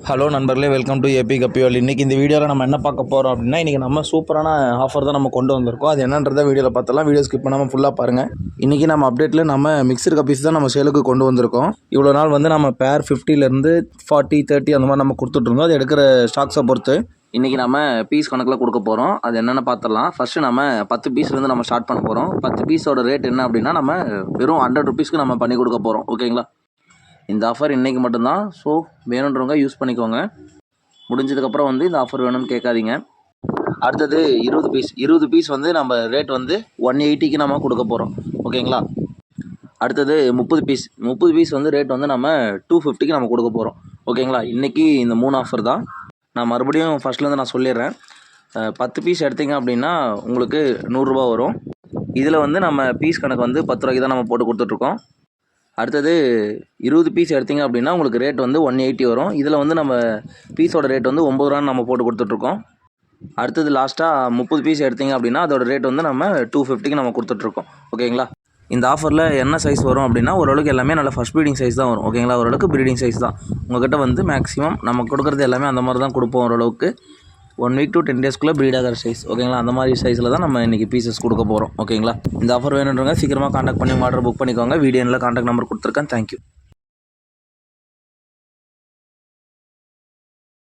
Hello நண்பர்களே, welcome to AB கப்பியோல். இன்றைக்கி இந்த வீடியோவில் நம்ம என்ன பார்க்க போகிறோம் அப்படின்னா, இன்றைக்கி நம்ம சூப்பரான ஆஃபர் தான் நம்ம கொண்டு வந்திருக்கோம். அது என்னன்றதை வீடியோவில் பார்த்தலாம். வீடியோ ஸ்கிப் பண்ணாமல் ஃபுல்லாக பாருங்கள். இன்றைக்கி நம்ம அப்டேட்டில் நம்ம மிக்சர் கப்பீஸ் தான் நம்ம சேலுக்கு கொண்டு வந்திருக்கோம். இவ்வளோ நாள் வந்து நம்ம பேர் 50லேருந்து 40, 30 அந்த மாதிரி நம்ம கொடுத்துட்ருந்தோம். அது எடுக்கிற ஸ்டாக்ஸை பொறுத்து இன்றைக்கி நம்ம பீஸ் கணக்கில் கொடுக்க போகிறோம். அது என்னென்னு பார்த்துடலாம். ஃபஸ்ட்டு நம்ம 10 பீஸ்லேருந்து நம்ம ஸ்டார்ட் பண்ண போகிறோம். 10 பீஸோட ரேட் என்ன அப்படின்னா, நம்ம வெறும் 100 ருபீஸ்க்கு நம்ம பண்ணி கொடுக்க போகிறோம். ஓகேங்களா? இந்த ஆஃபர் இன்றைக்கி மட்டும்தான். ஸோ வேணுன்றவங்க யூஸ் பண்ணிக்கோங்க. முடிஞ்சதுக்கப்புறம் வந்து இந்த ஆஃபர் வேணும்னு கேட்காதீங்க. அடுத்தது 20 பீஸ் வந்து நம்ம ரேட் வந்து 180க்கு நம்ம கொடுக்க போகிறோம். ஓகேங்களா? அடுத்தது 30 பீஸ் வந்து ரேட் வந்து நம்ம 250க்கு நம்ம கொடுக்க போகிறோம். ஓகேங்களா? இன்றைக்கி இந்த 3 ஆஃபர் தான். நான் மறுபடியும் ஃபஸ்ட்லேருந்து நான் சொல்லிடுறேன். 10 பீஸ் எடுத்தீங்க அப்படின்னா உங்களுக்கு 100 ரூபா வரும். இதில் வந்து நம்ம பீஸ் கணக்கு வந்து 10 ரூபாய்க்கு தான் நம்ம போட்டு கொடுத்துட்ருக்கோம். அடுத்தது 20 பீஸ் எடுத்திங்க அப்படின்னா உங்களுக்கு ரேட் வந்து 180 வரும். இதில் வந்து நம்ம பீஸோட ரேட் வந்து 9 ரூபான்னு நம்ம போட்டு கொடுத்துட்ருக்கோம். அடுத்தது லாஸ்ட்டாக 30 பீஸ் எடுத்திங்க அப்படின்னா அதோட ரேட் வந்து நம்ம 250க்கு நம்ம கொடுத்துட்ருக்கோம். ஓகேங்களா? இந்த ஆஃபரில் என்ன சைஸ் வரும் அப்படின்னா, ஓரளவுக்கு எல்லாமே நல்ல ஃபஸ்ட் ப்ரீடிங் சைஸ் தான் வரும். ஓகேங்களா? ஓரளவுக்கு ப்ரீடிங் சைஸ் தான். உங்கள்கிட்ட வந்து மேக்ஸிமம் நம்ம கொடுக்குறது எல்லாமே அந்த மாதிரி தான் கொடுப்போம். ஓரளவுக்கு 1 வீக் to 10 டேஸ்க்குள்ளே ப்ரீட் ஆகிற சைஸ். ஓகேங்களா? அந்த மாதிரி சைஸில் தான் நம்ம இன்றைக்கி பீசஸ் கொடுக்க போகிறோம். ஓகேங்களா? இந்த ஆஃபர் வேணுன்றவங்க சீக்கிரமாக காண்டாக்ட் பண்ணி ஆர்டர் புக் பண்ணிக்கோங்க. வீடியோவில் காண்டாக்ட் நம்பர் கொடுத்துருக்கேன். தேங்க்யூ.